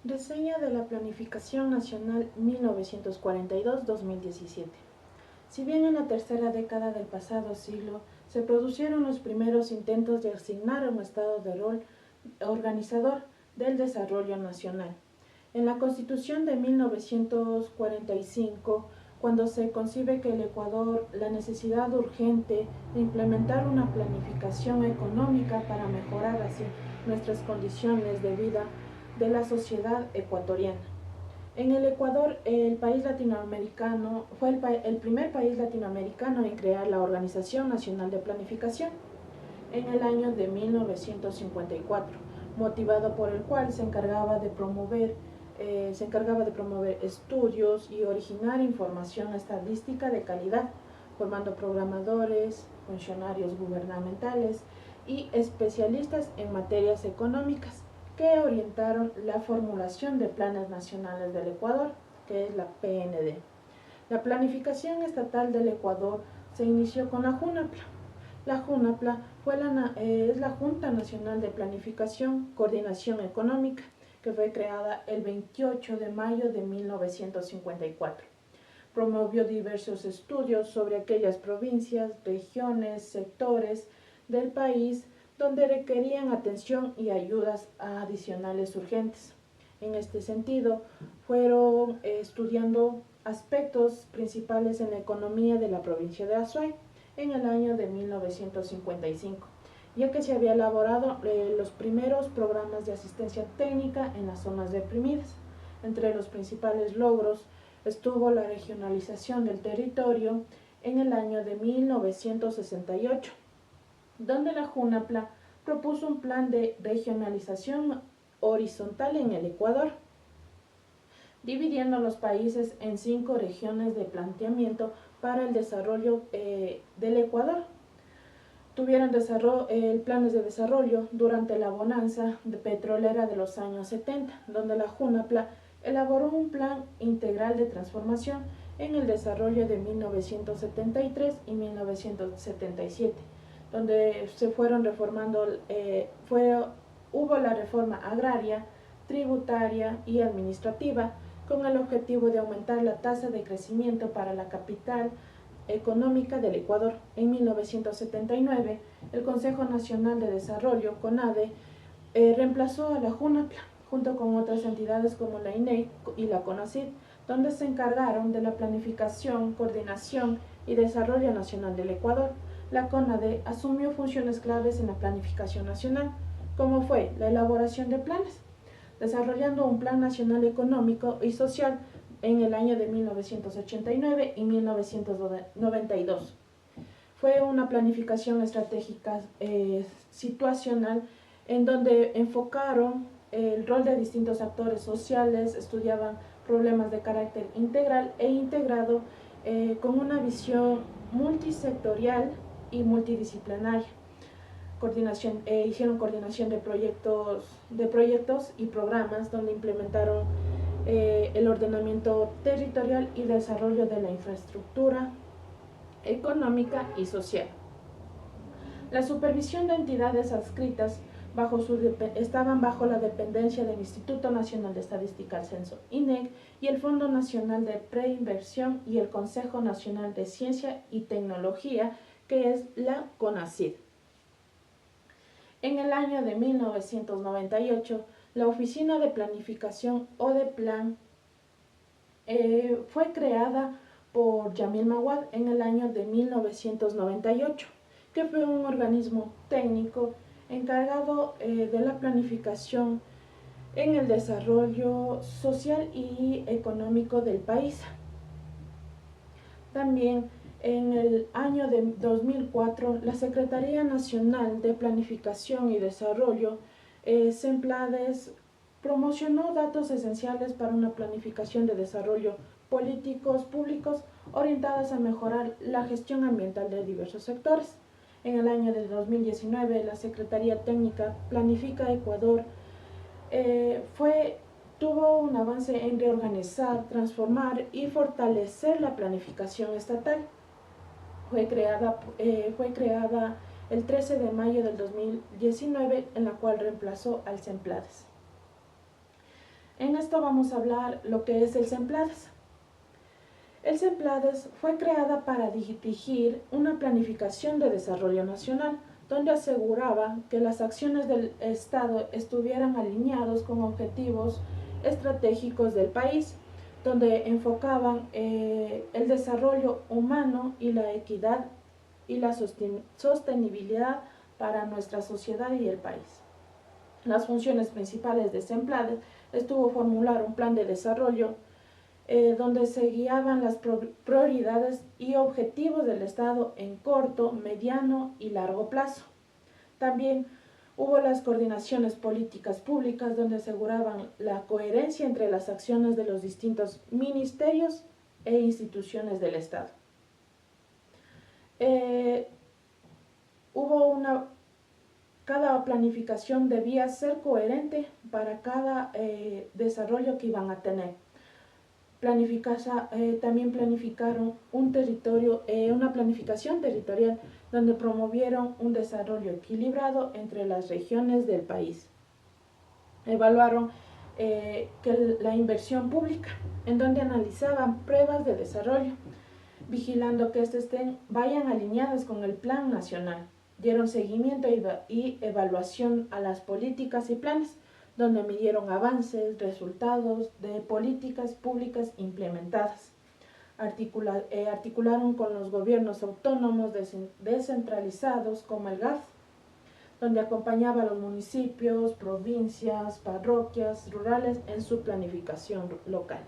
Reseña de la Planificación Nacional 1942-2017. Si bien en la tercera década del pasado siglo se produjeron los primeros intentos de asignar un estado de rol organizador del desarrollo nacional, en la Constitución de 1945, cuando se concibe que el Ecuador la necesidad urgente de implementar una planificación económica para mejorar así nuestras condiciones de vida de la sociedad ecuatoriana. En el Ecuador, el país latinoamericano fue el primer país latinoamericano en crear la Organización Nacional de Planificación en el año de 1954, motivado por el cual se encargaba de promover estudios y originar información estadística de calidad, formando programadores, funcionarios gubernamentales y especialistas en materias económicas que orientaron la formulación de planes nacionales del Ecuador, que es la PND. La planificación estatal del Ecuador se inició con la JUNAPLA. La JUNAPLA es la Junta Nacional de Planificación, Coordinación Económica, que fue creada el 28 de mayo de 1954. Promovió diversos estudios sobre aquellas provincias, regiones, sectores del país donde requerían atención y ayudas adicionales urgentes. En este sentido, fueron estudiando aspectos principales en la economía de la provincia de Azuay en el año de 1955, ya que se había elaborado los primeros programas de asistencia técnica en las zonas deprimidas. Entre los principales logros estuvo la regionalización del territorio en el año de 1968, donde la JUNAPLA propuso un plan de regionalización horizontal en el Ecuador, dividiendo los países en 5 regiones de planteamiento para el desarrollo del Ecuador. Tuvieron planes de desarrollo durante la bonanza petrolera de los años 70, donde la JUNAPLA elaboró un plan integral de transformación en el desarrollo de 1973 y 1977, donde se fueron reformando, hubo la reforma agraria, tributaria y administrativa, con el objetivo de aumentar la tasa de crecimiento para la capital económica del Ecuador. En 1979, el Consejo Nacional de Desarrollo, CONADE, reemplazó a la JUNAPLA, junto con otras entidades como la INEC y la CONACYT, donde se encargaron de la planificación, coordinación y desarrollo nacional del Ecuador. La CONADE asumió funciones claves en la planificación nacional, como fue la elaboración de planes, desarrollando un Plan Nacional Económico y Social en el año de 1989 y 1992. Fue una planificación estratégica situacional en donde enfocaron el rol de distintos actores sociales, estudiaban problemas de carácter integral e integrado con una visión multisectorial y multidisciplinaria. Hicieron coordinación de proyectos y programas donde implementaron el ordenamiento territorial y desarrollo de la infraestructura económica y social. La supervisión de entidades adscritas estaban bajo la dependencia del Instituto Nacional de Estadística, el Censo, INEC, y el Fondo Nacional de Preinversión y el Consejo Nacional de Ciencia y Tecnología, que es la CONACYT. En el año de 1998, la Oficina de Planificación ODEPLAN fue creada por Yamil Mawad en el año de 1998, que fue un organismo técnico encargado de la planificación en el desarrollo social y económico del país. También en el año de 2004, la Secretaría Nacional de Planificación y Desarrollo, SEMPLADES, promocionó datos esenciales para una planificación de desarrollo políticos públicos orientadas a mejorar la gestión ambiental de diversos sectores. En el año de 2019, la Secretaría Técnica Planifica Ecuador tuvo un avance en reorganizar, transformar y fortalecer la planificación estatal. Fue creada el 13 de mayo del 2019, en la cual reemplazó al SEMPLADES. En esto vamos a hablar lo que es el SEMPLADES. El SEMPLADES fue creada para dirigir una planificación de desarrollo nacional, donde aseguraba que las acciones del Estado estuvieran alineados con objetivos estratégicos del país, donde enfocaban el desarrollo humano y la equidad y la sostenibilidad para nuestra sociedad y el país. Las funciones principales de SEMPLADES estuvo formular un plan de desarrollo donde se guiaban las prioridades y objetivos del Estado en corto, mediano y largo plazo. También hubo las coordinaciones políticas públicas donde aseguraban la coherencia entre las acciones de los distintos ministerios e instituciones del Estado. Cada planificación debía ser coherente para cada desarrollo que iban a tener. También planificaron una planificación territorial donde promovieron un desarrollo equilibrado entre las regiones del país. Evaluaron la inversión pública, en donde analizaban pruebas de desarrollo, vigilando que éstas vayan alineadas con el plan nacional. Dieron seguimiento y evaluación a las políticas y planes, donde midieron avances, resultados de políticas públicas implementadas. Articularon con los gobiernos autónomos descentralizados como el GAD, donde acompañaba a los municipios, provincias, parroquias rurales en su planificación local.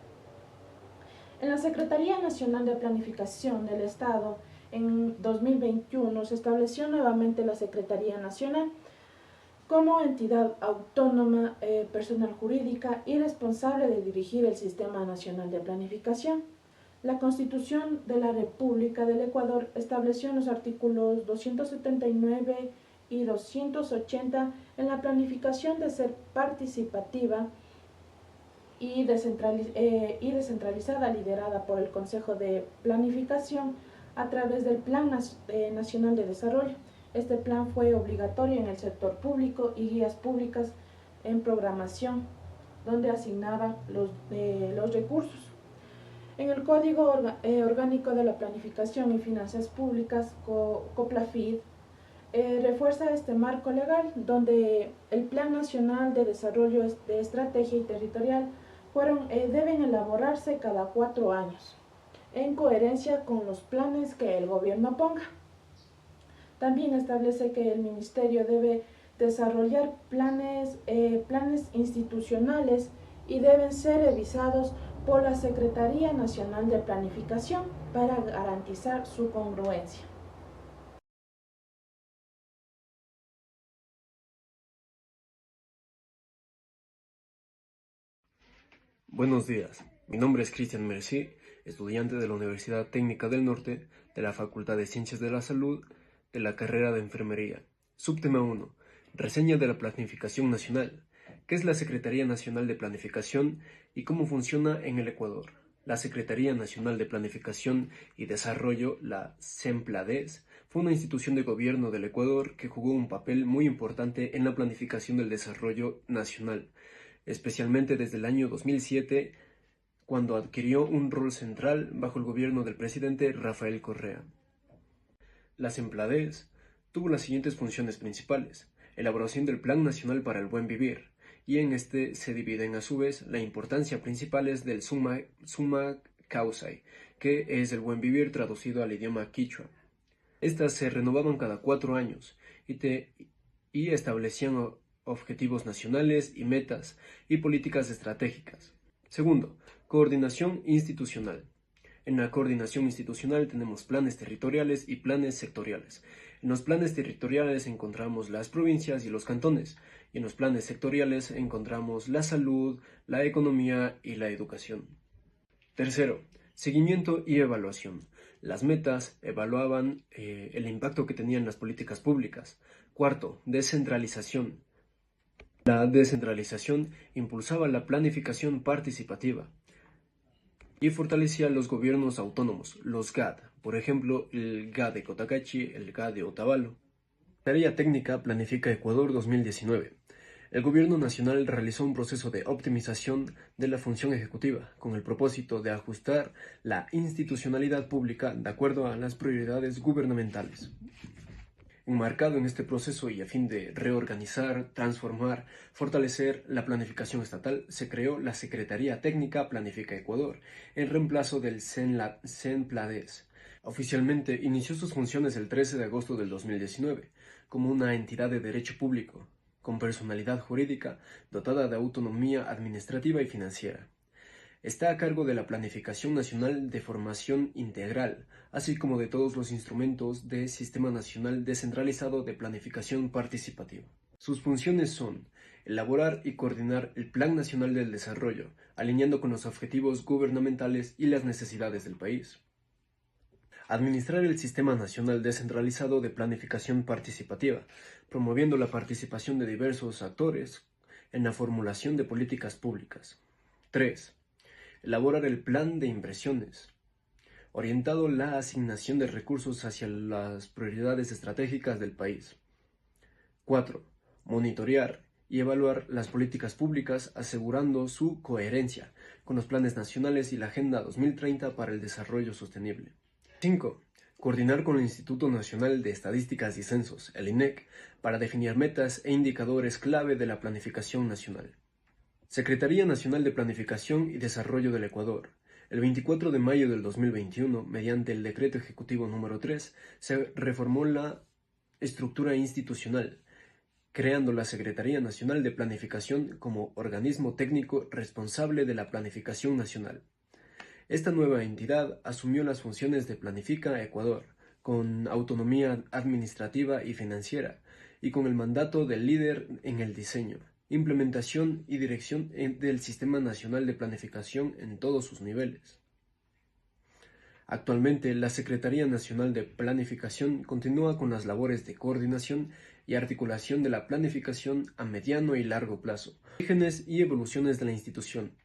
En la Secretaría Nacional de Planificación del Estado, en 2021 se estableció nuevamente la Secretaría Nacional como entidad autónoma, personal jurídica y responsable de dirigir el Sistema Nacional de Planificación. La Constitución de la República del Ecuador estableció en los artículos 279 y 280 en la planificación de ser participativa y descentralizada, liderada por el Consejo de Planificación a través del Plan Nacional de Desarrollo. Este plan fue obligatorio en el sector público y guías públicas en programación, donde asignaban los recursos. En el Código Orgánico de la Planificación y Finanzas Públicas, COPLAFID, refuerza este marco legal, donde el Plan Nacional de Desarrollo de Estrategia y Territorial deben elaborarse cada 4 años, en coherencia con los planes que el gobierno ponga. También establece que el Ministerio debe desarrollar planes institucionales y deben ser revisados por la Secretaría Nacional de Planificación para garantizar su congruencia. Buenos días, mi nombre es Cristian Merci, estudiante de la Universidad Técnica del Norte de la Facultad de Ciencias de la Salud de la carrera de Enfermería. Subtema 1. Reseña de la Planificación Nacional. ¿Qué es la Secretaría Nacional de Planificación y cómo funciona en el Ecuador? La Secretaría Nacional de Planificación y Desarrollo, la SEMPLADES, fue una institución de gobierno del Ecuador que jugó un papel muy importante en la planificación del desarrollo nacional, especialmente desde el año 2007, cuando adquirió un rol central bajo el gobierno del presidente Rafael Correa. La SEMPLADES tuvo las siguientes funciones principales: elaboración del Plan Nacional para el Buen Vivir, y en este se dividen a su vez la importancia principales del Summa Causai, que es el buen vivir traducido al idioma quichua. Estas se renovaban cada 4 años y establecían objetivos nacionales y metas y políticas estratégicas. Segundo, coordinación institucional. En la coordinación institucional tenemos planes territoriales y planes sectoriales. En los planes territoriales encontramos las provincias y los cantones, y en los planes sectoriales encontramos la salud, la economía y la educación. Tercero, seguimiento y evaluación. Las metas evaluaban el impacto que tenían las políticas públicas. Cuarto, descentralización. La descentralización impulsaba la planificación participativa y fortalecía los gobiernos autónomos, los GAD, por ejemplo, el GAD de Cotacachi, el GAD de Otavalo. Tarea técnica Planifica Ecuador 2019. El Gobierno Nacional realizó un proceso de optimización de la función ejecutiva, con el propósito de ajustar la institucionalidad pública de acuerdo a las prioridades gubernamentales. Enmarcado en este proceso y a fin de reorganizar, transformar, fortalecer la planificación estatal, se creó la Secretaría Técnica Planifica Ecuador, en reemplazo del CENPLADES. Oficialmente inició sus funciones el 13 de agosto del 2019, como una entidad de derecho público, con personalidad jurídica, dotada de autonomía administrativa y financiera. Está a cargo de la Planificación Nacional de Formación Integral, así como de todos los instrumentos del Sistema Nacional Descentralizado de Planificación Participativa. Sus funciones son elaborar y coordinar el Plan Nacional del Desarrollo, alineando con los objetivos gubernamentales y las necesidades del país. Administrar el Sistema Nacional Descentralizado de Planificación Participativa, promoviendo la participación de diversos actores en la formulación de políticas públicas. 3. Elaborar el plan de inversiones, orientado la asignación de recursos hacia las prioridades estratégicas del país. 4. Monitorear y evaluar las políticas públicas, asegurando su coherencia con los planes nacionales y la Agenda 2030 para el Desarrollo Sostenible. 5. Coordinar con el Instituto Nacional de Estadísticas y Censos, el INEC, para definir metas e indicadores clave de la planificación nacional. Secretaría Nacional de Planificación y Desarrollo del Ecuador. El 24 de mayo del 2021, mediante el Decreto Ejecutivo número 3, se reformó la estructura institucional, creando la Secretaría Nacional de Planificación como organismo técnico responsable de la planificación nacional. Esta nueva entidad asumió las funciones de Planifica Ecuador, con autonomía administrativa y financiera, y con el mandato del líder en el diseño, implementación y dirección del Sistema Nacional de Planificación en todos sus niveles. Actualmente, la Secretaría Nacional de Planificación continúa con las labores de coordinación y articulación de la planificación a mediano y largo plazo, orígenes y evoluciones de la institución.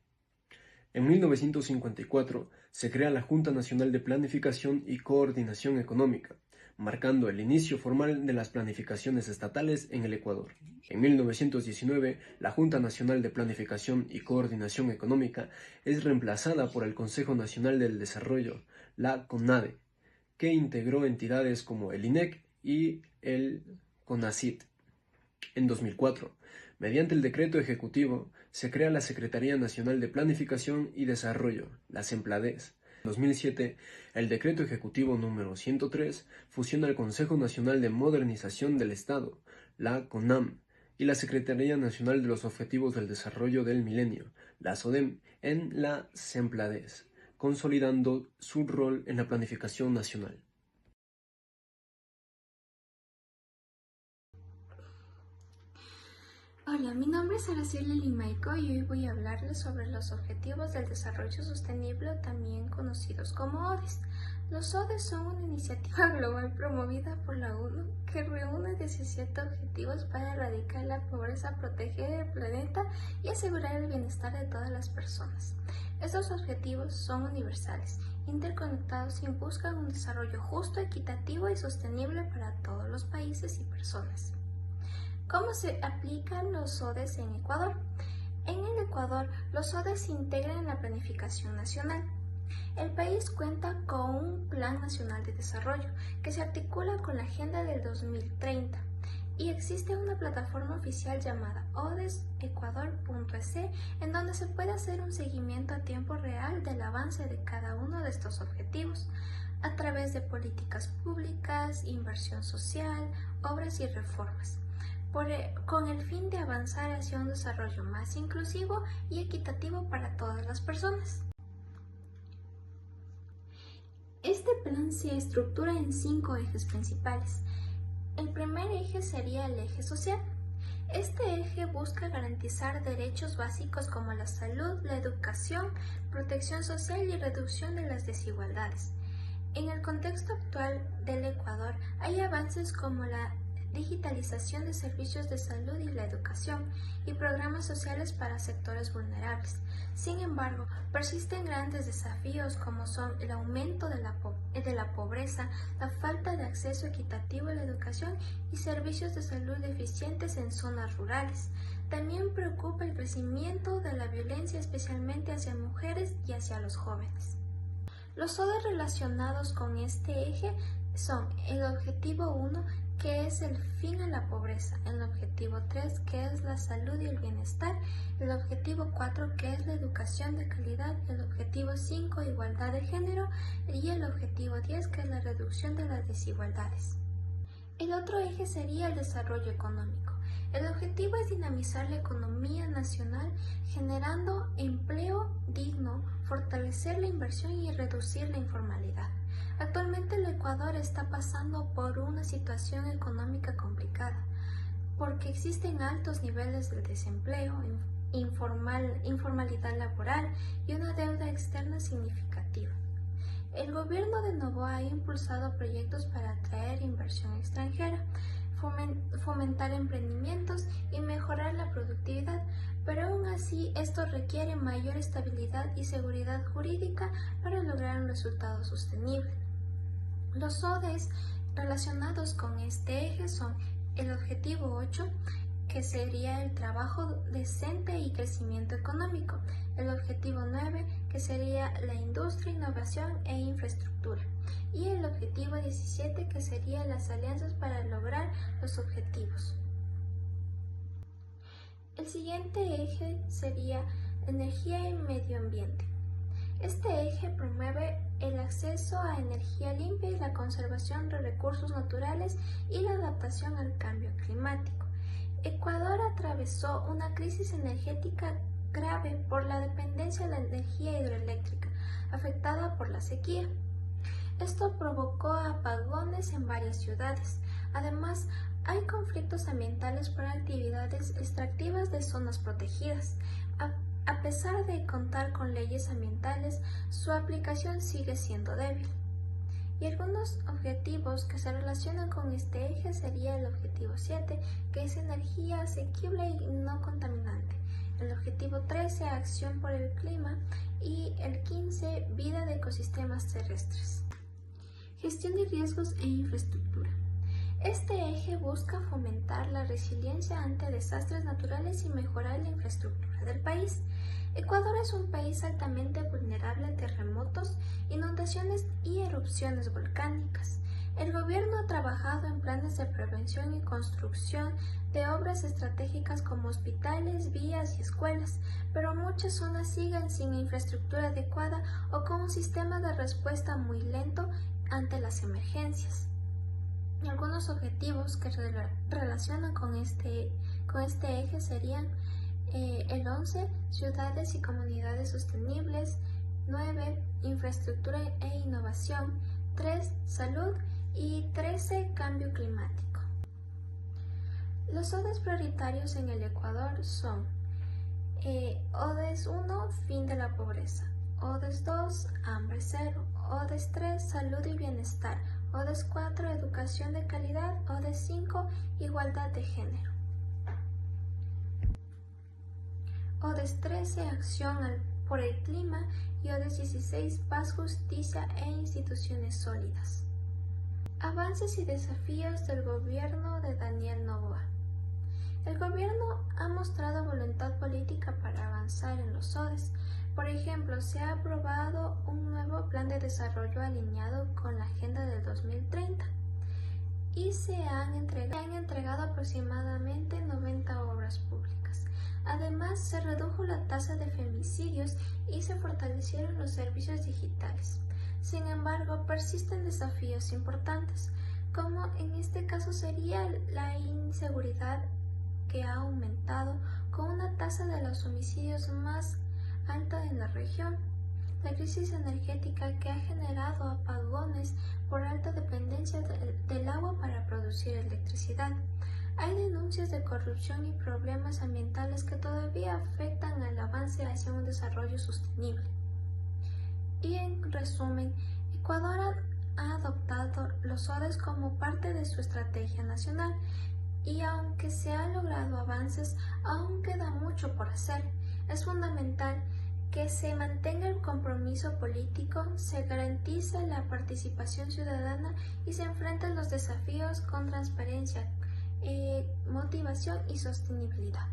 En 1954 se crea la Junta Nacional de Planificación y Coordinación Económica, marcando el inicio formal de las planificaciones estatales en el Ecuador. En 1919, la Junta Nacional de Planificación y Coordinación Económica es reemplazada por el Consejo Nacional del Desarrollo, la CONADE, que integró entidades como el INEC y el CONACYT. En 2004, mediante el Decreto Ejecutivo, se crea la Secretaría Nacional de Planificación y Desarrollo, la CENPLADES. En 2007, el Decreto Ejecutivo número 103 fusiona el Consejo Nacional de Modernización del Estado, la CONAM, y la Secretaría Nacional de los Objetivos del Desarrollo del Milenio, la SODEM, en la CENPLADES, consolidando su rol en la planificación nacional. Hola, mi nombre es Araceli Limaico y hoy voy a hablarles sobre los Objetivos del Desarrollo Sostenible, también conocidos como ODS. Los ODS son una iniciativa global promovida por la ONU que reúne 17 objetivos para erradicar la pobreza, proteger el planeta y asegurar el bienestar de todas las personas. Estos objetivos son universales, interconectados y buscan un desarrollo justo, equitativo y sostenible para todos los países y personas. ¿Cómo se aplican los ODS en Ecuador? En el Ecuador, los ODS se integran en la planificación nacional. El país cuenta con un Plan Nacional de Desarrollo que se articula con la Agenda del 2030 y existe una plataforma oficial llamada odesecuador.es en donde se puede hacer un seguimiento a tiempo real del avance de cada uno de estos objetivos a través de políticas públicas, inversión social, obras y reformas, con el fin de avanzar hacia un desarrollo más inclusivo y equitativo para todas las personas. Este plan se estructura en 5 ejes principales. El primer eje sería el eje social. Este eje busca garantizar derechos básicos como la salud, la educación, protección social y reducción de las desigualdades. En el contexto actual del Ecuador hay avances como la digitalización de servicios de salud y la educación y programas sociales para sectores vulnerables. Sin embargo, persisten grandes desafíos como son el aumento de la pobreza, la falta de acceso equitativo a la educación y servicios de salud deficientes en zonas rurales. También preocupa el crecimiento de la violencia, especialmente hacia mujeres y hacia los jóvenes. Los ODS relacionados con este eje son el objetivo 1, que es el fin a la pobreza, el objetivo 3, que es la salud y el bienestar, el objetivo 4, que es la educación de calidad, el objetivo 5, igualdad de género, y el objetivo 10, que es la reducción de las desigualdades. El otro eje sería el desarrollo económico. El objetivo es dinamizar la economía nacional generando empleo digno, fortalecer la inversión y reducir la informalidad. Actualmente el Ecuador está pasando por una situación económica complicada porque existen altos niveles de desempleo, informalidad laboral y una deuda externa significativa. El gobierno de Noboa ha impulsado proyectos para atraer inversión extranjera, fomentar emprendimientos y mejorar la productividad, pero aún así esto requiere mayor estabilidad y seguridad jurídica para lograr un resultado sostenible. Los ODS relacionados con este eje son el objetivo 8, que sería el trabajo decente y crecimiento económico, el objetivo 9, que sería la industria, innovación e infraestructura, y el objetivo 17, que sería las alianzas para lograr los objetivos. El siguiente eje sería energía y medio ambiente. Este eje promueve el acceso a energía limpia y la conservación de recursos naturales y la adaptación al cambio climático. Ecuador atravesó una crisis energética grave por la dependencia de la energía hidroeléctrica, afectada por la sequía. Esto provocó apagones en varias ciudades. Además, hay conflictos ambientales por actividades extractivas de zonas protegidas. A pesar de contar con leyes ambientales, su aplicación sigue siendo débil. Y algunos objetivos que se relacionan con este eje sería el objetivo 7, que es energía asequible y no contaminante, el objetivo 13, acción por el clima, y el 15, vida de ecosistemas terrestres. Gestión de riesgos e infraestructura. Este eje busca fomentar la resiliencia ante desastres naturales y mejorar la infraestructura del país. Ecuador es un país altamente vulnerable a terremotos, inundaciones y erupciones volcánicas. El gobierno ha trabajado en planes de prevención y construcción de obras estratégicas como hospitales, vías y escuelas, pero muchas zonas siguen sin infraestructura adecuada o con un sistema de respuesta muy lento ante las emergencias. Algunos objetivos que se relacionan con este eje serían el 11, ciudades y comunidades sostenibles, 9, infraestructura e innovación, 3, salud y 13, cambio climático. Los ODS prioritarios en el Ecuador son ODS 1, fin de la pobreza, ODS 2, hambre cero, ODS 3, salud y bienestar, ODS 4, educación de calidad, ODS 5, igualdad de género. ODS 13, acción por el clima, y ODS 16, paz, justicia e instituciones sólidas. Avances y desafíos del gobierno de Daniel Noboa. El gobierno ha mostrado voluntad política para avanzar en los ODS. Por ejemplo, se ha aprobado un nuevo plan de desarrollo alineado con la Agenda del 2030 y se han entregado aproximadamente 90 obras públicas. Además, se redujo la tasa de femicidios y se fortalecieron los servicios digitales. Sin embargo, persisten desafíos importantes, como en este caso sería la inseguridad, que ha aumentado con una tasa de los homicidios más alta en la región, la crisis energética, que ha generado apagones por alta dependencia del agua para producir electricidad. Hay denuncias de corrupción y problemas ambientales que todavía afectan al avance hacia un desarrollo sostenible. Y en resumen, Ecuador ha adoptado los ODS como parte de su estrategia nacional, y aunque se han logrado avances, aún queda mucho por hacer. Es fundamental que se mantenga el compromiso político, se garantice la participación ciudadana y se enfrenten los desafíos con transparencia, motivación y sostenibilidad.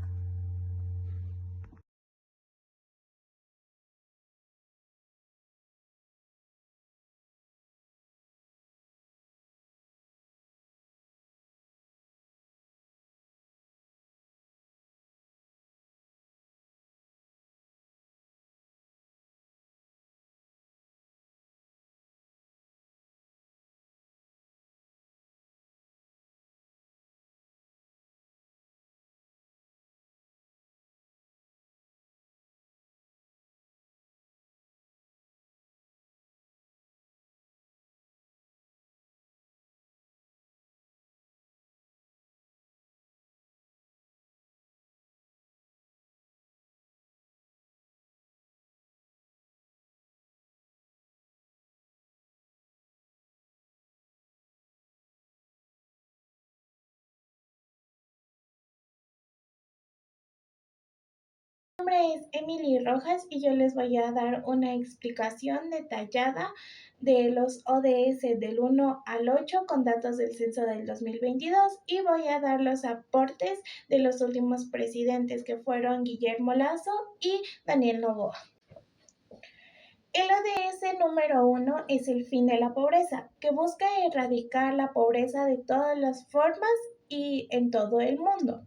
Mi nombre es Emily Rojas y yo les voy a dar una explicación detallada de los ODS del 1 al 8 con datos del censo del 2022 y voy a dar los aportes de los últimos presidentes que fueron Guillermo Lasso y Daniel Noboa. El ODS número 1 es el fin de la pobreza, que busca erradicar la pobreza de todas las formas y en todo el mundo.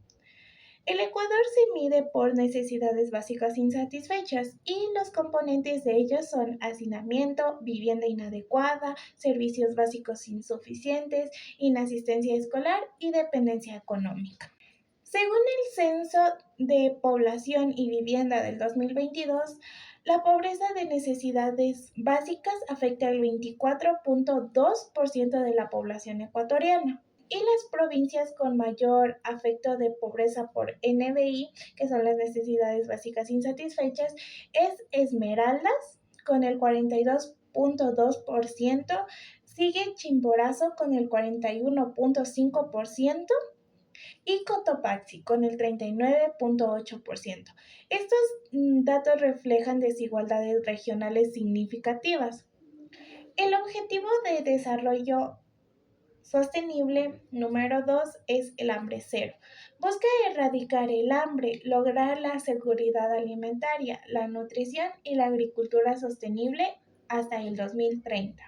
El Ecuador se mide por necesidades básicas insatisfechas y los componentes de ellos son hacinamiento, vivienda inadecuada, servicios básicos insuficientes, inasistencia escolar y dependencia económica. Según el Censo de Población y Vivienda del 2022, la pobreza de necesidades básicas afecta al 24.2% de la población ecuatoriana. Y las provincias con mayor afecto de pobreza por NBI, que son las necesidades básicas insatisfechas, es Esmeraldas con el 42.2%, sigue Chimborazo con el 41.5% y Cotopaxi con el 39.8%. Estos datos reflejan desigualdades regionales significativas. El objetivo de desarrollo sostenible número 2 es el hambre cero. Busca erradicar el hambre, lograr la seguridad alimentaria, la nutrición y la agricultura sostenible hasta el 2030.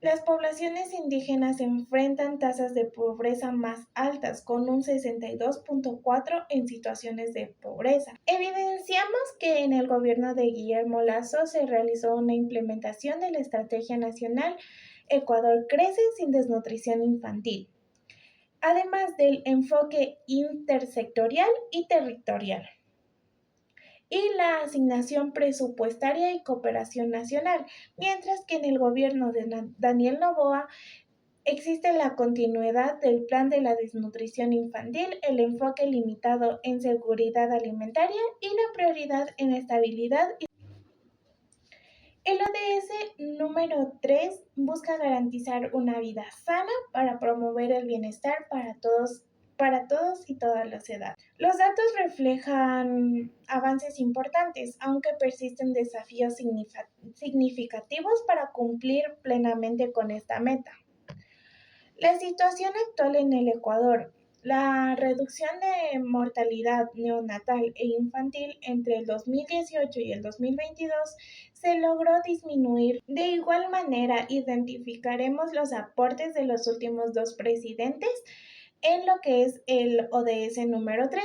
Las poblaciones indígenas enfrentan tasas de pobreza más altas, con un 62.4% en situaciones de pobreza. Evidenciamos que en el gobierno de Guillermo Lasso se realizó una implementación de la Estrategia Nacional Ecuador Crece sin desnutrición infantil, además del enfoque intersectorial y territorial, y la asignación presupuestaria y cooperación nacional, mientras que en el gobierno de Daniel Noboa existe la continuidad del plan de la desnutrición infantil, el enfoque limitado en seguridad alimentaria y la prioridad en estabilidad. El ODS número 3 busca garantizar una vida sana para promover el bienestar para todos y todas las edades. Los datos reflejan avances importantes, aunque persisten desafíos significativos para cumplir plenamente con esta meta. La situación actual en el Ecuador. La reducción de mortalidad neonatal e infantil entre el 2018 y el 2022 se logró disminuir. De igual manera, identificaremos los aportes de los últimos dos presidentes en lo que es el ODS número 3.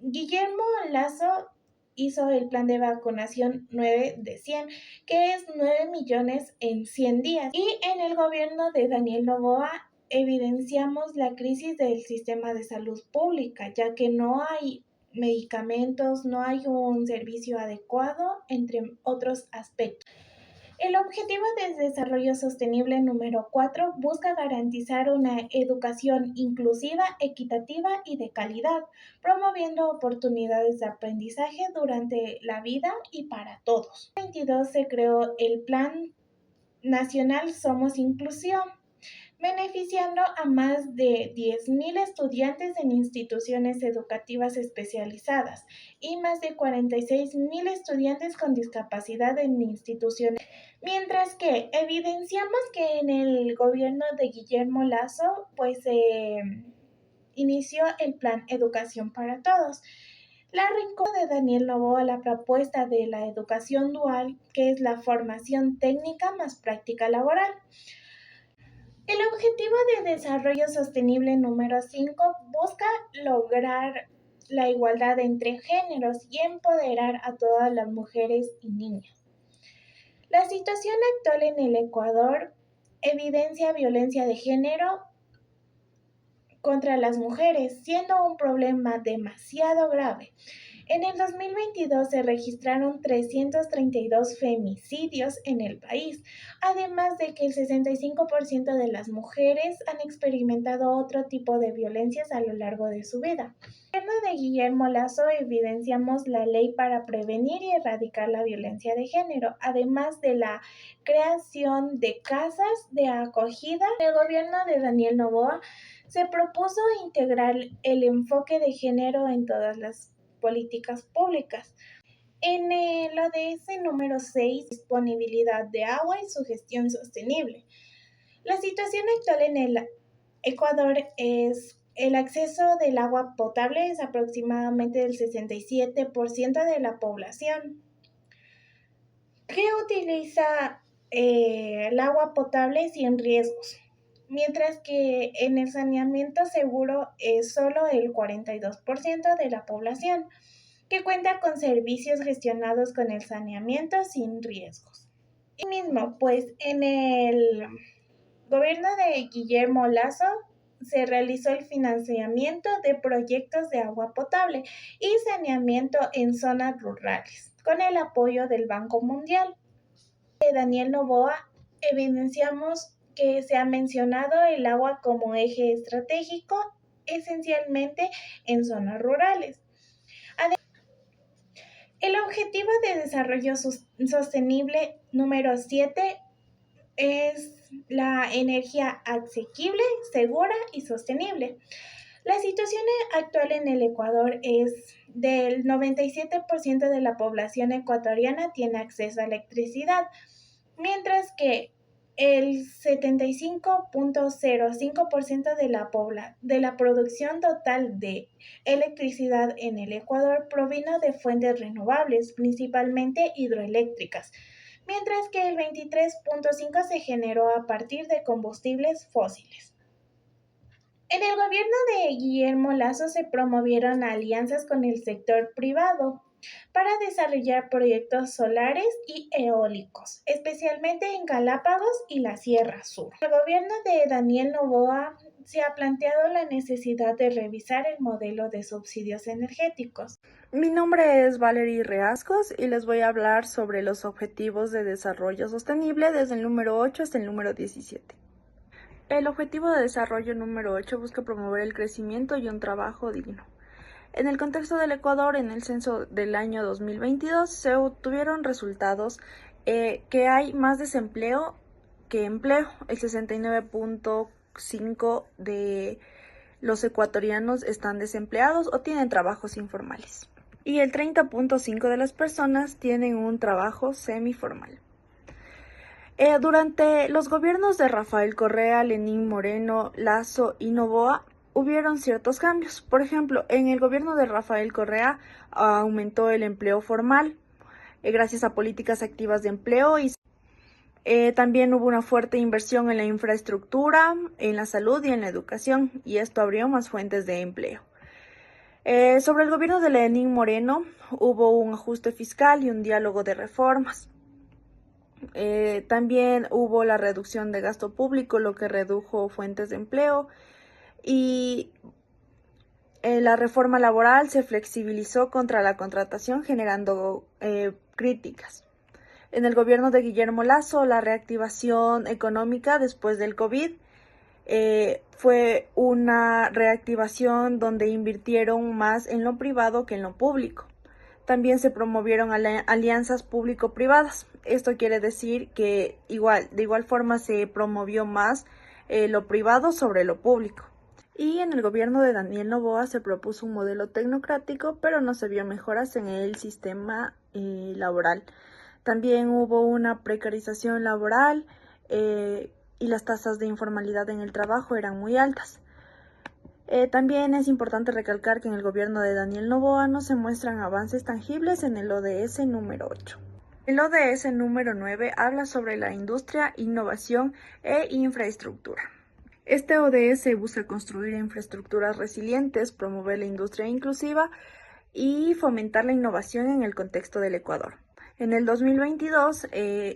Guillermo Lasso hizo el plan de vacunación 9 de 100, que es 9 millones en 100 días. Y en el gobierno de Daniel Noboa evidenciamos la crisis del sistema de salud pública, ya que no hay medicamentos, no hay un servicio adecuado, entre otros aspectos. El Objetivo de Desarrollo Sostenible número 4 busca garantizar una educación inclusiva, equitativa y de calidad, promoviendo oportunidades de aprendizaje durante la vida y para todos. En 2022 se creó el Plan Nacional Somos Inclusión, beneficiando a más de 10.000 estudiantes en instituciones educativas especializadas y más de 46.000 estudiantes con discapacidad en instituciones. Mientras que evidenciamos que en el gobierno de Guillermo Lasso, inició el Plan Educación para Todos. La rincón de Daniel Noboa la propuesta de la educación dual, que es la formación técnica más práctica laboral. El Objetivo de Desarrollo Sostenible número 5 busca lograr la igualdad entre géneros y empoderar a todas las mujeres y niñas. La situación actual en el Ecuador evidencia violencia de género contra las mujeres, siendo un problema demasiado grave. En el 2022 se registraron 332 femicidios en el país, además de que el 65% de las mujeres han experimentado otro tipo de violencias a lo largo de su vida. En el gobierno de Guillermo Lasso evidenciamos la ley para prevenir y erradicar la violencia de género, además de la creación de casas de acogida. En el gobierno de Daniel Noboa se propuso integrar el enfoque de género en todas las políticas públicas. En el ODS número 6, disponibilidad de agua y su gestión sostenible. La situación actual en el Ecuador es el acceso del agua potable es aproximadamente del 67% de la población que utiliza el agua potable sin riesgos, mientras que en el saneamiento seguro es solo el 42% de la población que cuenta con servicios gestionados con el saneamiento sin riesgos. Y mismo, pues en el gobierno de Guillermo Lasso se realizó el financiamiento de proyectos de agua potable y saneamiento en zonas rurales, con el apoyo del Banco Mundial. De Daniel Noboa, evidenciamos que se ha mencionado el agua como eje estratégico, esencialmente en zonas rurales. El objetivo de desarrollo sostenible número 7 es la energía asequible, segura y sostenible. La situación actual en el Ecuador es del 97% de la población ecuatoriana tiene acceso a electricidad, mientras que el 75.05% de la producción total de electricidad en el Ecuador provino de fuentes renovables, principalmente hidroeléctricas, mientras que el 23.5% se generó a partir de combustibles fósiles. En el gobierno de Guillermo Lasso se promovieron alianzas con el sector privado para desarrollar proyectos solares y eólicos, especialmente en Galápagos y la Sierra Sur. El gobierno de Daniel Noboa se ha planteado la necesidad de revisar el modelo de subsidios energéticos. Mi nombre es Valerie Reascos y les voy a hablar sobre los objetivos de desarrollo sostenible desde el número 8 hasta el número 17. El objetivo de desarrollo número 8 busca promover el crecimiento y un trabajo digno. En el contexto del Ecuador, en el censo del año 2022, se obtuvieron resultados que hay más desempleo que empleo. El 69.5% de los ecuatorianos están desempleados o tienen trabajos informales. Y el 30.5% de las personas tienen un trabajo semiformal. Durante los gobiernos de Rafael Correa, Lenín Moreno, Lasso y Noboa, hubieron ciertos cambios. Por ejemplo, en el gobierno de Rafael Correa aumentó el empleo formal gracias a políticas activas de empleo y también hubo una fuerte inversión en la infraestructura, en la salud y en la educación, y esto abrió más fuentes de empleo. Sobre el gobierno de Lenín Moreno, hubo un ajuste fiscal y un diálogo de reformas. También hubo la reducción de gasto público, lo que redujo fuentes de empleo, y la reforma laboral se flexibilizó contra la contratación, generando críticas. En el gobierno de Guillermo Lasso, la reactivación económica después del COVID fue una reactivación donde invirtieron más en lo privado que en lo público. También se promovieron alianzas público-privadas. Esto quiere decir que de igual forma se promovió más lo privado sobre lo público. Y en el gobierno de Daniel Noboa se propuso un modelo tecnocrático, pero no se vio mejoras en el sistema laboral. También hubo una precarización laboral y las tasas de informalidad en el trabajo eran muy altas. También es importante recalcar que en el gobierno de Daniel Noboa no se muestran avances tangibles en el ODS número 8. El ODS número 9 habla sobre la industria, innovación e infraestructura. Este ODS busca construir infraestructuras resilientes, promover la industria inclusiva y fomentar la innovación en el contexto del Ecuador. En el 2022,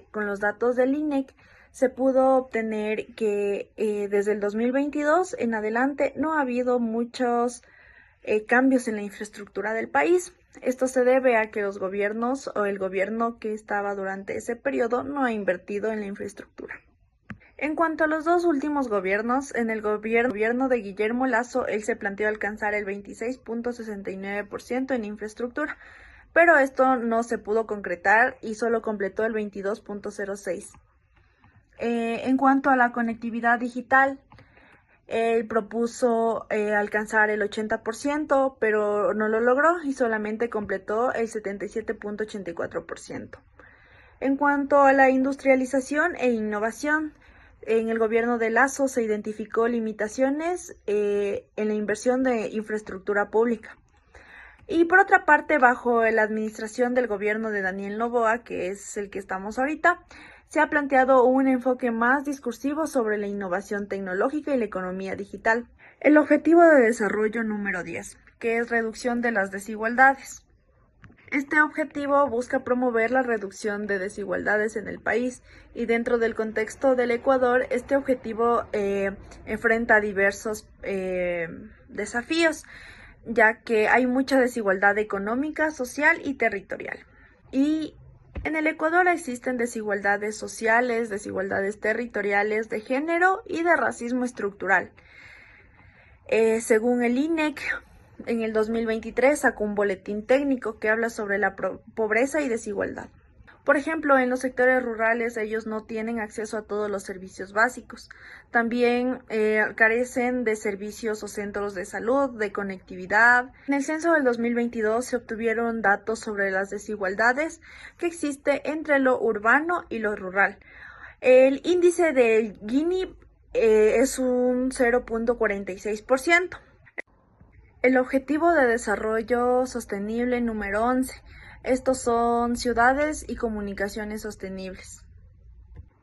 con los datos del INEC, se pudo obtener que desde el 2022 en adelante no ha habido muchos cambios en la infraestructura del país. Esto se debe a que los gobiernos o el gobierno que estaba durante ese periodo no ha invertido en la infraestructura. En cuanto a los dos últimos gobiernos, en el gobierno de Guillermo Lasso, él se planteó alcanzar el 26.69% en infraestructura, pero esto no se pudo concretar y solo completó el 22.06%. En cuanto a la conectividad digital, Él propuso alcanzar el 80%, pero no lo logró y solamente completó el 77.84%. En cuanto a la industrialización e innovación, en el gobierno de Lasso se identificó limitaciones en la inversión de infraestructura pública. Y por otra parte, bajo la administración del gobierno de Daniel Noboa, que es el que estamos ahorita, se ha planteado un enfoque más discursivo sobre la innovación tecnológica y la economía digital. El objetivo de desarrollo número 10, que es reducción de las desigualdades. Este objetivo busca promover la reducción de desigualdades en el país y dentro del contexto del Ecuador, este objetivo enfrenta diversos desafíos, ya que hay mucha desigualdad económica, social y territorial. Y en el Ecuador existen desigualdades sociales, desigualdades territoriales, de género y de racismo estructural. Según el INEC, en el 2023 sacó un boletín técnico que habla sobre la pobreza y desigualdad. Por ejemplo, en los sectores rurales ellos no tienen acceso a todos los servicios básicos. También carecen de servicios o centros de salud, de conectividad. En el censo del 2022 se obtuvieron datos sobre las desigualdades que existe entre lo urbano y lo rural. El índice del Gini es un 0.46%. El Objetivo de Desarrollo Sostenible número 11. Estos son ciudades y comunicaciones sostenibles.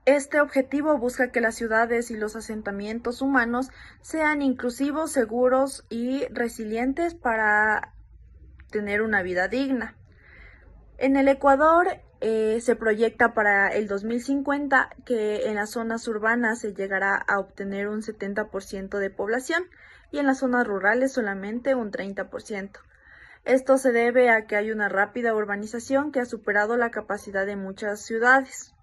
Este objetivo busca que las ciudades y los asentamientos humanos sean inclusivos, seguros y resilientes para tener una vida digna. En el Ecuador se proyecta para el 2050 que en las zonas urbanas se llegará a obtener un 70% de población y en las zonas rurales solamente un 30%. Esto se debe a que hay una rápida urbanización que ha superado la capacidad de muchas ciudades.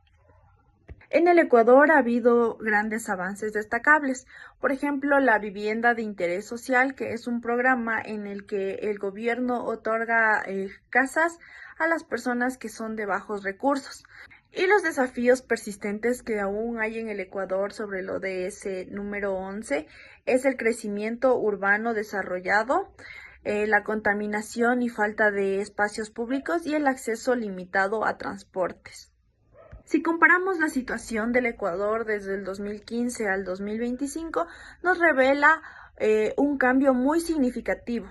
En el Ecuador ha habido grandes avances destacables. Por ejemplo, la vivienda de interés social, que es un programa en el que el gobierno otorga casas a las personas que son de bajos recursos. Y los desafíos persistentes que aún hay en el Ecuador sobre el ODS número 11 es el crecimiento urbano desarrollado, la contaminación y falta de espacios públicos y el acceso limitado a transportes. Si comparamos la situación del Ecuador desde el 2015 al 2025, nos revela un cambio muy significativo.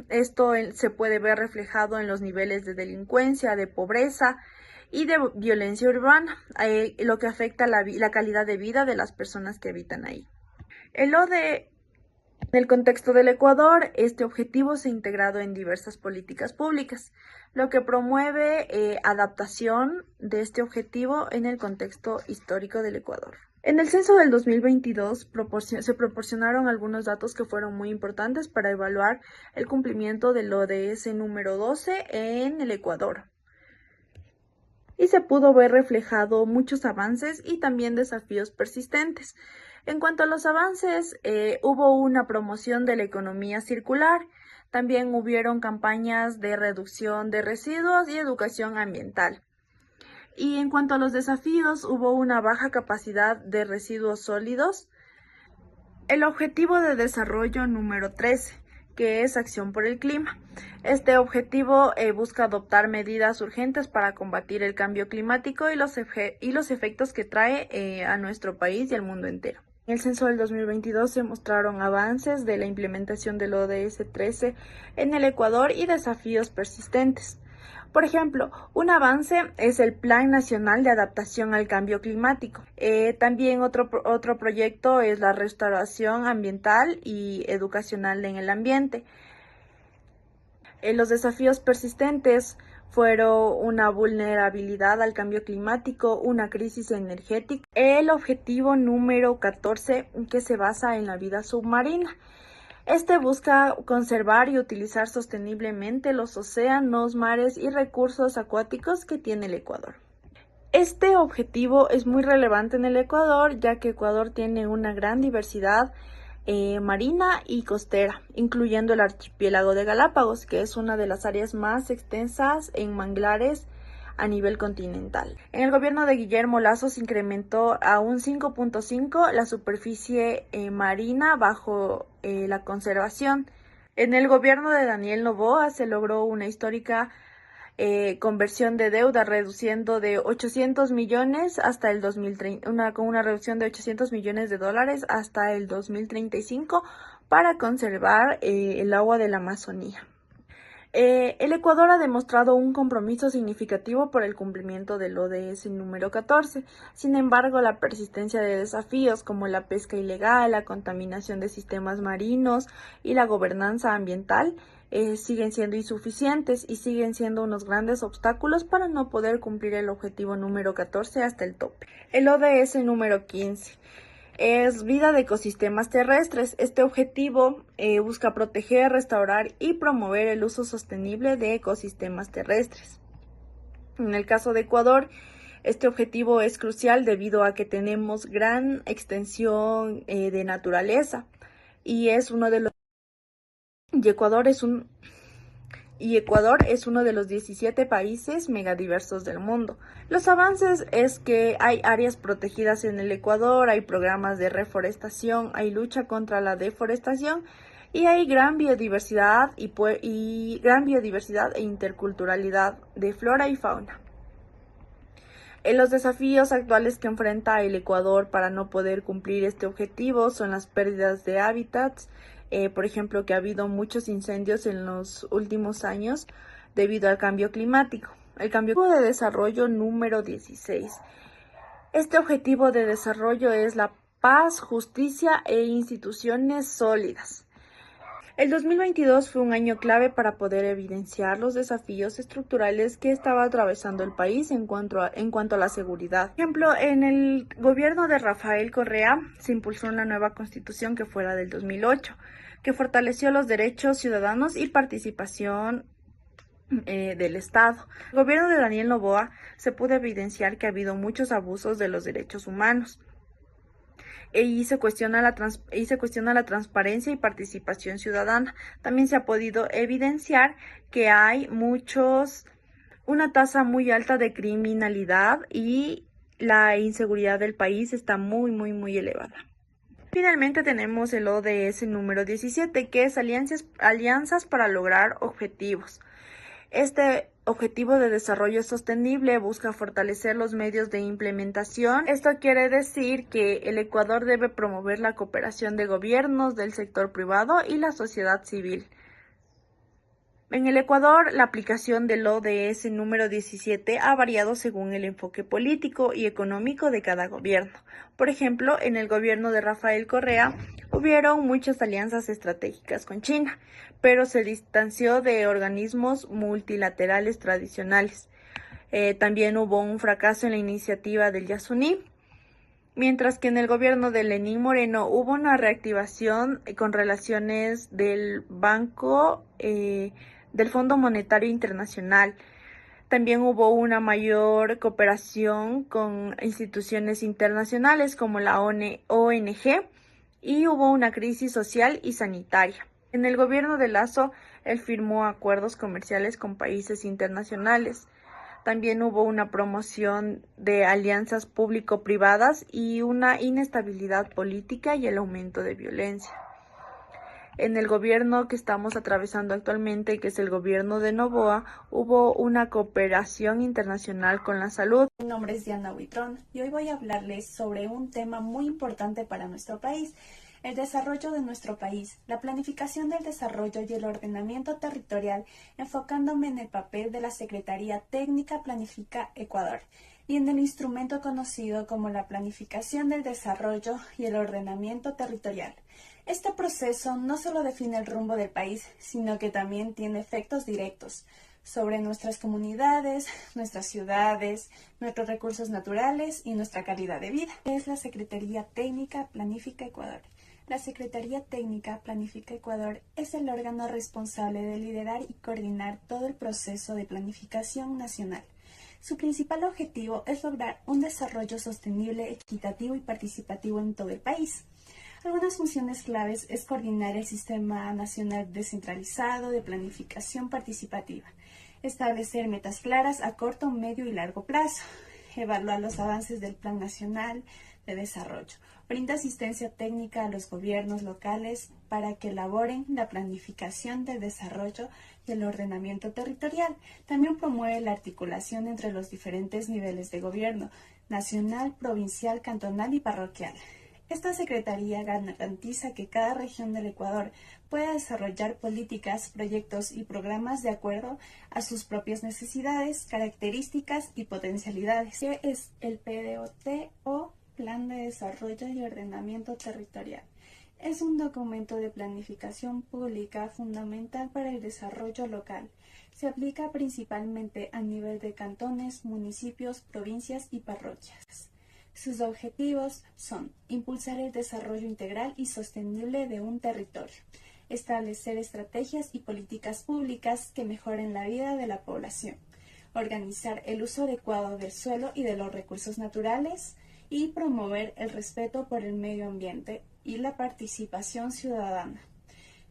Esto se puede ver reflejado en los niveles de delincuencia, de pobreza y de violencia urbana, lo que afecta la calidad de vida de las personas que habitan ahí. En el contexto del Ecuador, este objetivo se ha integrado en diversas políticas públicas, lo que promueve adaptación de este objetivo en el contexto histórico del Ecuador. En el censo del 2022 se proporcionaron algunos datos que fueron muy importantes para evaluar el cumplimiento del ODS número 12 en el Ecuador. Y se pudo ver reflejado muchos avances y también desafíos persistentes. En cuanto a los avances, hubo una promoción de la economía circular, también hubieron campañas de reducción de residuos y educación ambiental. Y en cuanto a los desafíos, hubo una baja capacidad de residuos sólidos. El Objetivo de Desarrollo número 13, que es Acción por el Clima. Este objetivo busca adoptar medidas urgentes para combatir el cambio climático y los efectos que trae a nuestro país y al mundo entero. En el censo del 2022 se mostraron avances de la implementación del ODS 13 en el Ecuador y desafíos persistentes. Por ejemplo, un avance es el Plan Nacional de Adaptación al Cambio Climático. También otro proyecto es la restauración ambiental y educacional en el ambiente. Los desafíos persistentes fueron una vulnerabilidad al cambio climático, una crisis energética. El objetivo número 14, que se basa en la vida submarina. Este busca conservar y utilizar sosteniblemente los océanos, mares y recursos acuáticos que tiene el Ecuador. Este objetivo es muy relevante en el Ecuador, ya que Ecuador tiene una gran diversidad marina y costera, incluyendo el archipiélago de Galápagos, que es una de las áreas más extensas en manglares a nivel continental. En el gobierno de Guillermo Lasso se incrementó a un 5.5 la superficie marina bajo la conservación. En el gobierno de Daniel Noboa se logró una histórica conversión de deuda, reduciendo de 800 millones hasta el 2030, con una reducción de 800 millones de dólares hasta el 2035 para conservar el agua de la Amazonía. El Ecuador ha demostrado un compromiso significativo por el cumplimiento del ODS número 14. Sin embargo, la persistencia de desafíos como la pesca ilegal, la contaminación de sistemas marinos y la gobernanza ambiental siguen siendo insuficientes y siguen siendo unos grandes obstáculos para no poder cumplir el objetivo número 14 hasta el tope. El ODS número 15. Es vida de ecosistemas terrestres. Este objetivo busca proteger, restaurar y promover el uso sostenible de ecosistemas terrestres. En el caso de Ecuador, este objetivo es crucial debido a que tenemos gran extensión de naturaleza y Ecuador es uno de los 17 países megadiversos del mundo. Los avances es que hay áreas protegidas en el Ecuador, hay programas de reforestación, hay lucha contra la deforestación y hay gran biodiversidad e interculturalidad de flora y fauna. Los desafíos actuales que enfrenta el Ecuador para no poder cumplir este objetivo son las pérdidas de hábitats, por ejemplo, que ha habido muchos incendios en los últimos años debido al cambio climático. El cambio de desarrollo número 16. Este objetivo de desarrollo es la paz, justicia e instituciones sólidas. El 2022 fue un año clave para poder evidenciar los desafíos estructurales que estaba atravesando el país en cuanto a la seguridad. Por ejemplo, en el gobierno de Rafael Correa se impulsó una nueva constitución que fue la del 2008, que fortaleció los derechos ciudadanos y participación del Estado. En el gobierno de Daniel Noboa se pudo evidenciar que ha habido muchos abusos de los derechos humanos. Y se cuestiona la transparencia y participación ciudadana. También se ha podido evidenciar que hay una tasa muy alta de criminalidad y la inseguridad del país está muy elevada. Finalmente tenemos el ODS número 17, que es alianzas para lograr objetivos. Este objetivo de desarrollo sostenible busca fortalecer los medios de implementación. Esto quiere decir que el Ecuador debe promover la cooperación de gobiernos, del sector privado y la sociedad civil. En el Ecuador, la aplicación del ODS número 17 ha variado según el enfoque político y económico de cada gobierno. Por ejemplo, en el gobierno de Rafael Correa hubieron muchas alianzas estratégicas con China, pero se distanció de organismos multilaterales tradicionales. También hubo un fracaso en la iniciativa del Yasuní, mientras que en el gobierno de Lenín Moreno hubo una reactivación con relaciones del del Fondo Monetario Internacional. También hubo una mayor cooperación con instituciones internacionales como la ONG y hubo una crisis social y sanitaria. En el gobierno de Lasso, él firmó acuerdos comerciales con países internacionales. También hubo una promoción de alianzas público-privadas y una inestabilidad política y el aumento de violencia. En el gobierno que estamos atravesando actualmente, que es el gobierno de Noboa, hubo una cooperación internacional con la salud. Mi nombre es Diana Huitrón y hoy voy a hablarles sobre un tema muy importante para nuestro país, el desarrollo de nuestro país, la planificación del desarrollo y el ordenamiento territorial, enfocándome en el papel de la Secretaría Técnica Planifica Ecuador y en el instrumento conocido como la planificación del desarrollo y el ordenamiento territorial. Este proceso no solo define el rumbo del país, sino que también tiene efectos directos sobre nuestras comunidades, nuestras ciudades, nuestros recursos naturales y nuestra calidad de vida. Es la Secretaría Técnica Planifica Ecuador. La Secretaría Técnica Planifica Ecuador es el órgano responsable de liderar y coordinar todo el proceso de planificación nacional. Su principal objetivo es lograr un desarrollo sostenible, equitativo y participativo en todo el país. Algunas funciones claves es coordinar el Sistema Nacional Descentralizado de Planificación Participativa. establecer metas claras a corto, medio y largo plazo, evaluar los avances del Plan Nacional de Desarrollo, brinda asistencia técnica a los gobiernos locales para que elaboren la planificación del desarrollo y el ordenamiento territorial. También promueve la articulación entre los diferentes niveles de gobierno, nacional, provincial, cantonal y parroquial. Esta Secretaría garantiza que cada región del Ecuador pueda desarrollar políticas, proyectos y programas de acuerdo a sus propias necesidades, características y potencialidades. ¿Qué es el PDOT o Plan de Desarrollo y Ordenamiento Territorial? Es un documento de planificación pública fundamental para el desarrollo local. Se aplica principalmente a nivel de cantones, municipios, provincias y parroquias. Sus objetivos son impulsar el desarrollo integral y sostenible de un territorio, establecer estrategias y políticas públicas que mejoren la vida de la población, organizar el uso adecuado del suelo y de los recursos naturales y promover el respeto por el medio ambiente y la participación ciudadana.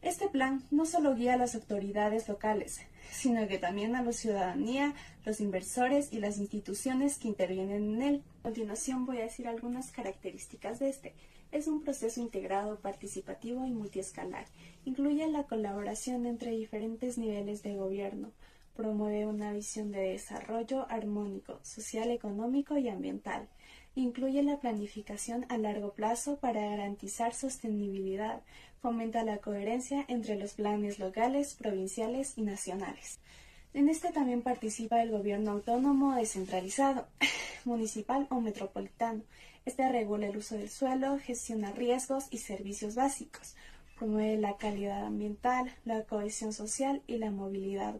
Este plan no solo guía a las autoridades locales, sino que también a la ciudadanía, los inversores y las instituciones que intervienen en él. A continuación voy a decir algunas características de este. Es un proceso integrado, participativo y multiescalar. Incluye la colaboración entre diferentes niveles de gobierno. Promueve una visión de desarrollo armónico, social, económico y ambiental. Incluye la planificación a largo plazo para garantizar sostenibilidad. Fomenta la coherencia entre los planes locales, provinciales y nacionales. En este también participa el gobierno autónomo descentralizado, municipal o metropolitano. Este regula el uso del suelo, gestiona riesgos y servicios básicos. Promueve la calidad ambiental, la cohesión social y la movilidad.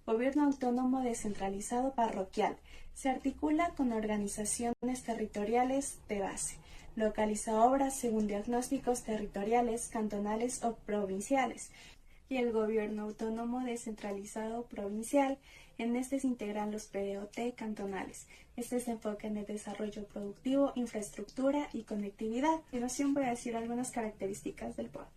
Gobierno autónomo descentralizado parroquial. Se articula con organizaciones territoriales de base. Localiza obras según diagnósticos territoriales, cantonales o provinciales. Y el gobierno autónomo descentralizado provincial. En este se integran los PDOT cantonales. Este se enfoca en el desarrollo productivo, infraestructura y conectividad. A continuación voy a decir algunas características del POD.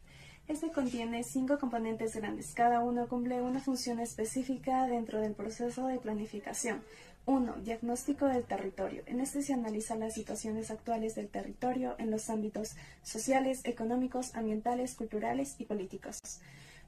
Este contiene 5 componentes grandes. Cada uno cumple una función específica dentro del proceso de planificación. 1. Diagnóstico del territorio. En este se analizan las situaciones actuales del territorio en los ámbitos sociales, económicos, ambientales, culturales y políticos.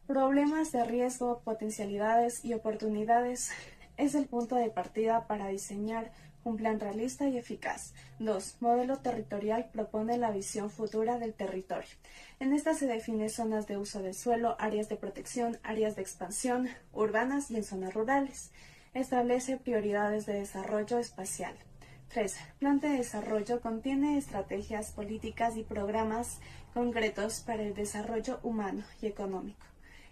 Problemas de riesgo, potencialidades y oportunidades. Es el punto de partida para diseñar un plan realista y eficaz. 2. Modelo territorial propone la visión futura del territorio. En esta se define zonas de uso del suelo, áreas de protección, áreas de expansión, urbanas y en zonas rurales. Establece prioridades de desarrollo espacial. 3. Plan de desarrollo contiene estrategias, políticas y programas concretos para el desarrollo humano y económico.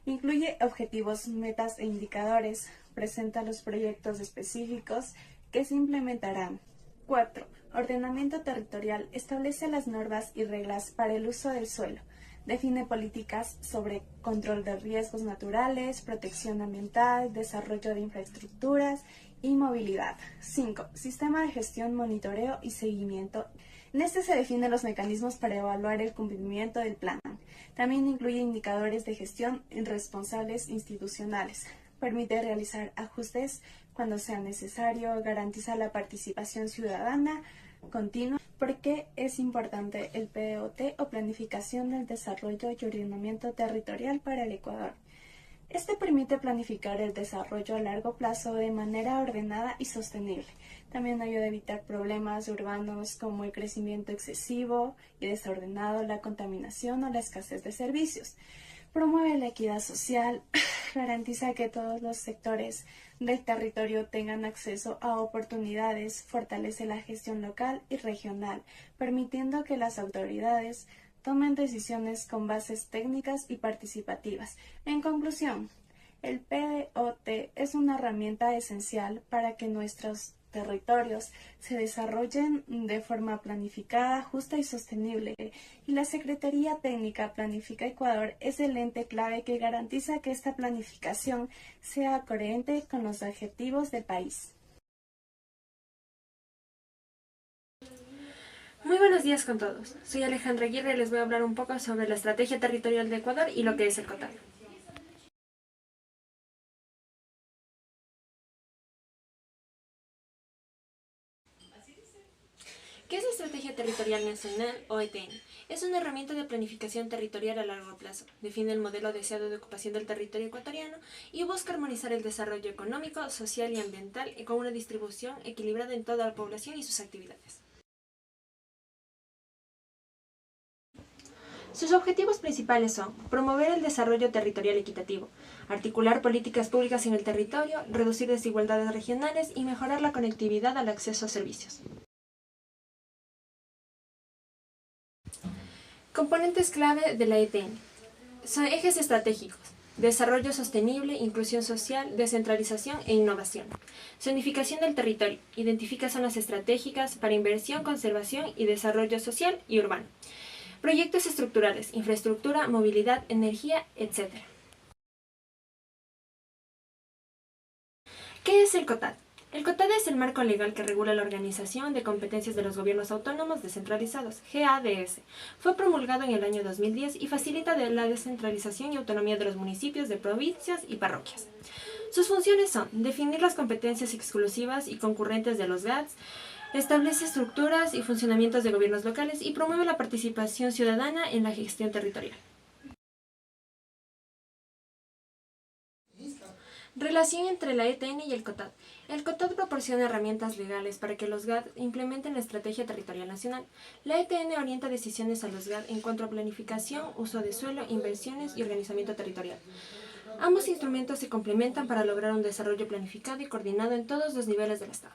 Incluye objetivos, metas e indicadores. Presenta los proyectos específicos que se implementarán. 4. Ordenamiento territorial. Establece las normas y reglas para el uso del suelo. Define políticas sobre control de riesgos naturales, protección ambiental, desarrollo de infraestructuras y movilidad. 5. Sistema de gestión, monitoreo y seguimiento. En este se definen los mecanismos para evaluar el cumplimiento del plan. También incluye indicadores de gestión y responsables institucionales. Permite realizar ajustes cuando sea necesario, garantiza la participación ciudadana continua. ¿Por qué es importante el PDOT o Planificación del Desarrollo y Ordenamiento Territorial para el Ecuador? Este permite planificar el desarrollo a largo plazo de manera ordenada y sostenible. También ayuda a evitar problemas urbanos como el crecimiento excesivo y desordenado, la contaminación o la escasez de servicios. Promueve la equidad social, garantiza que todos los sectores del territorio tengan acceso a oportunidades, fortalece la gestión local y regional, permitiendo que las autoridades tomen decisiones con bases técnicas y participativas. En conclusión, el PDOT es una herramienta esencial para que nuestros territorios se desarrollen de forma planificada, justa y sostenible, y la Secretaría Técnica Planifica Ecuador es el ente clave que garantiza que esta planificación sea coherente con los objetivos del país. Muy buenos días con todos. Soy Alejandra Aguirre y les voy a hablar un poco sobre la estrategia territorial de Ecuador y lo que es el COTAD. ¿Qué es la Estrategia Territorial Nacional o ETN? Es una herramienta de planificación territorial a largo plazo. Define el modelo deseado de ocupación del territorio ecuatoriano y busca armonizar el desarrollo económico, social y ambiental con una distribución equilibrada en toda la población y sus actividades. Sus objetivos principales son promover el desarrollo territorial equitativo, articular políticas públicas en el territorio, reducir desigualdades regionales y mejorar la conectividad al acceso a servicios. Componentes clave de la ETN. Son ejes estratégicos: desarrollo sostenible, inclusión social, descentralización e innovación. Zonificación del territorio. Identifica zonas estratégicas para inversión, conservación y desarrollo social y urbano. Proyectos estructurales, infraestructura, movilidad, energía, etc. ¿Qué es el COTAD? El COTAD es el marco legal que regula la organización de competencias de los gobiernos autónomos descentralizados, GADS. Fue promulgado en el año 2010 y facilita la descentralización y autonomía de los municipios, de provincias y parroquias. Sus funciones son definir las competencias exclusivas y concurrentes de los GADS, establece estructuras y funcionamientos de gobiernos locales y promueve la participación ciudadana en la gestión territorial. Relación entre la ETN y el COTAD. El COTAD proporciona herramientas legales para que los GAD implementen la Estrategia Territorial Nacional. La ETN orienta decisiones a los GAD en cuanto a planificación, uso de suelo, inversiones y organizamiento territorial. Ambos instrumentos se complementan para lograr un desarrollo planificado y coordinado en todos los niveles del Estado.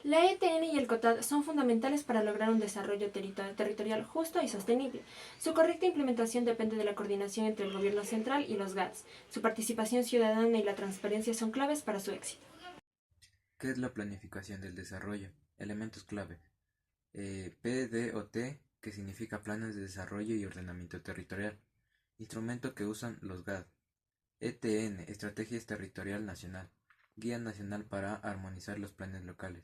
La ETN y el COTAD son fundamentales para lograr un desarrollo territorial justo y sostenible. Su correcta implementación depende de la coordinación entre el gobierno central y los GADS. Su participación ciudadana y la transparencia son claves para su éxito. ¿Qué es la planificación del desarrollo? Elementos clave. PDOT, que significa Planes de Desarrollo y Ordenamiento Territorial. Instrumento que usan los GAD. ETN, Estrategias Territorial Nacional. Guía Nacional para armonizar los planes locales.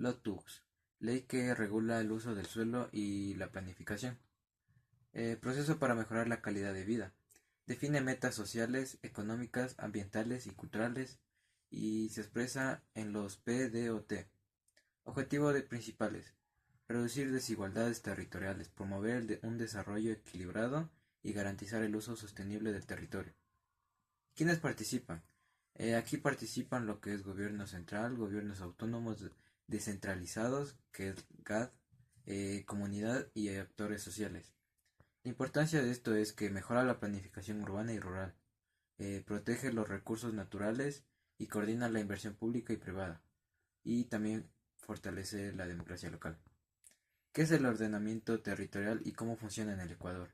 LOTUGS, ley que regula el uso del suelo y la planificación. Proceso para mejorar la calidad de vida. Define metas sociales, económicas, ambientales y culturales y se expresa en los PDOT. Objetivos principales: reducir desigualdades territoriales, promover un desarrollo equilibrado y garantizar el uso sostenible del territorio. ¿Quiénes participan? Aquí participan lo que es gobierno central, gobiernos autónomos descentralizados, que es GAD, comunidad y actores sociales. La importancia de esto es que mejora la planificación urbana y rural, protege los recursos naturales y coordina la inversión pública y privada, y también fortalece la democracia local. ¿Qué es el ordenamiento territorial y cómo funciona en el Ecuador?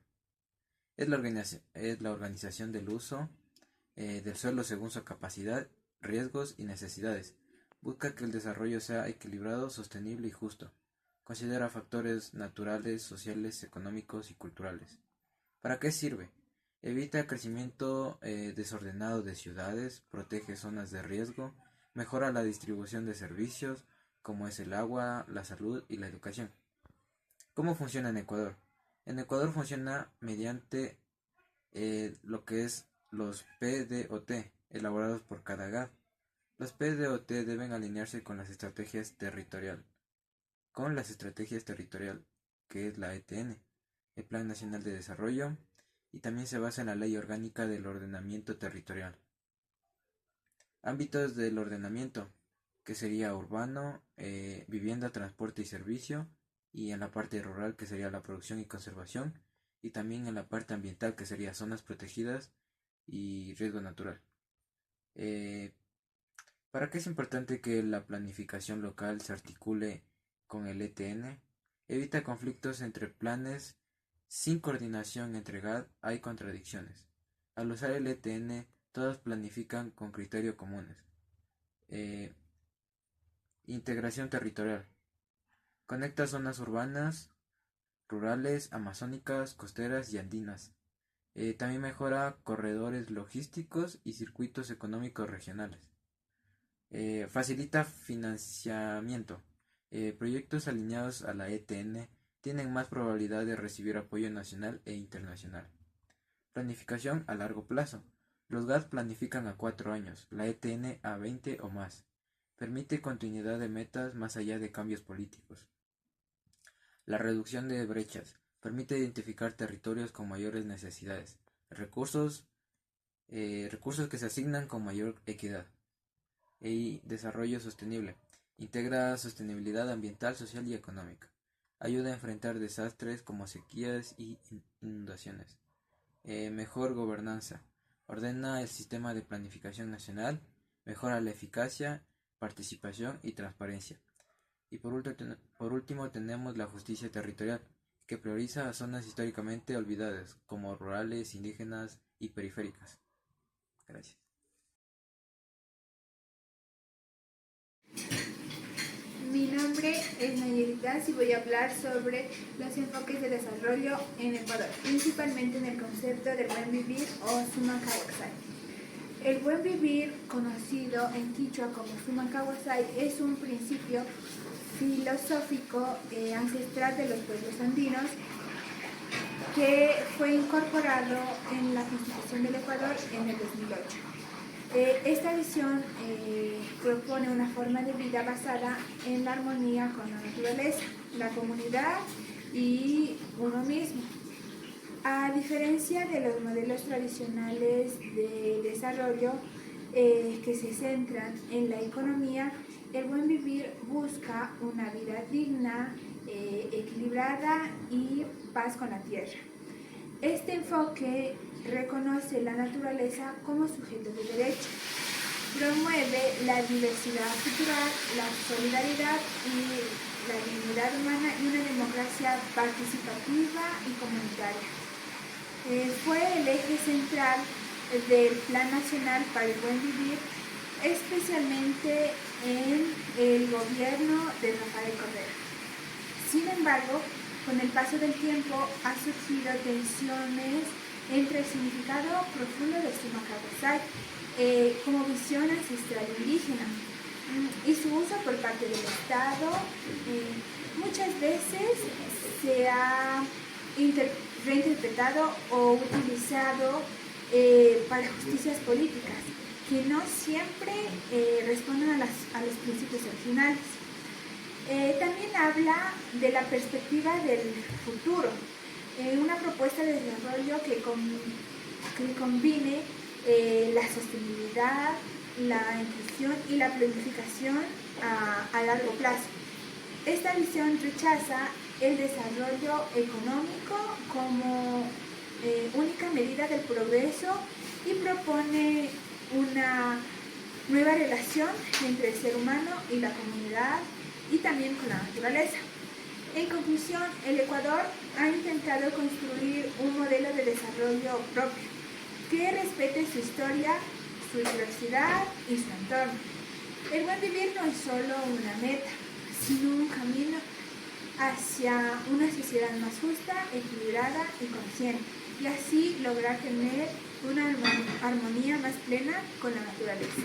Es la organización del uso del suelo según su capacidad, riesgos y necesidades. Busca que el desarrollo sea equilibrado, sostenible y justo. Considera factores naturales, sociales, económicos y culturales. ¿Para qué sirve? Evita el crecimiento desordenado de ciudades, protege zonas de riesgo, mejora la distribución de servicios como es el agua, la salud y la educación. ¿Cómo funciona en Ecuador? En Ecuador funciona mediante lo que es los PDOT elaborados por cada GAD. Los PDOT deben alinearse con las estrategias territorial, que es la ETN, el Plan Nacional de Desarrollo, y también se basa en la Ley Orgánica del Ordenamiento Territorial. Ámbitos del ordenamiento, que sería urbano, vivienda, transporte y servicio, y en la parte rural, que sería la producción y conservación, y también en la parte ambiental, que sería zonas protegidas y riesgo natural. ¿Para qué es importante que la planificación local se articule con el ETN? Evita conflictos entre planes. Sin coordinación entre GAD hay contradicciones. Al usar el ETN, todos planifican con criterios comunes. Integración territorial. Conecta zonas urbanas, rurales, amazónicas, costeras y andinas. También mejora corredores logísticos y circuitos económicos regionales. Facilita financiamiento. Proyectos alineados a la ETN tienen más probabilidad de recibir apoyo nacional e internacional. Planificación a largo plazo. Los GAD planifican a 4 años, la ETN a 20 o más. Permite continuidad de metas más allá de cambios políticos. La reducción de brechas permite identificar territorios con mayores necesidades, recursos que se asignan con mayor equidad. Y desarrollo sostenible. Integra sostenibilidad ambiental, social y económica. Ayuda a enfrentar desastres como sequías y inundaciones. Mejor gobernanza. Ordena el sistema de planificación nacional. Mejora la eficacia, participación y transparencia. Y por último tenemos la justicia territorial, que prioriza a zonas históricamente olvidadas, como rurales, indígenas y periféricas. Gracias. Mi nombre es Nayeli Taz y voy a hablar sobre los enfoques de desarrollo en Ecuador, principalmente en el concepto del buen vivir o Sumancahuacsay. El buen vivir, conocido en quichua como Sumancahuacsay, es un principio filosófico ancestral de los pueblos andinos que fue incorporado en la Constitución del Ecuador en el 2008. Esta visión propone una forma de vida basada en la armonía con la naturaleza, la comunidad y uno mismo. A diferencia de los modelos tradicionales de desarrollo que se centran en la economía, el buen vivir busca una vida digna, equilibrada y paz con la tierra. Este enfoque reconoce la naturaleza como sujeto de derecho, promueve la diversidad cultural, la solidaridad y la dignidad humana y una democracia participativa y comunitaria. Fue el eje central del Plan Nacional para el Buen Vivir, especialmente en el gobierno de Rafael Correa. Sin embargo, con el paso del tiempo ha surgido tensiones entre el significado profundo de Sumancahuacsay como visión ancestral indígena y su uso por parte del Estado. Muchas veces se ha reinterpretado o utilizado para justicias políticas que no siempre responden a los principios originales. También habla de la perspectiva del futuro, una propuesta de desarrollo que combine la sostenibilidad, la inclusión y la planificación a largo plazo. Esta visión rechaza el desarrollo económico como única medida del progreso y propone una nueva relación entre el ser humano y la comunidad y también con la naturaleza. En conclusión, el Ecuador ha intentado construir un modelo de desarrollo propio que respete su historia, su diversidad y su entorno. El buen vivir no es solo una meta, sino un camino hacia una sociedad más justa, equilibrada y consciente, y así lograr tener una armonía más plena con la naturaleza.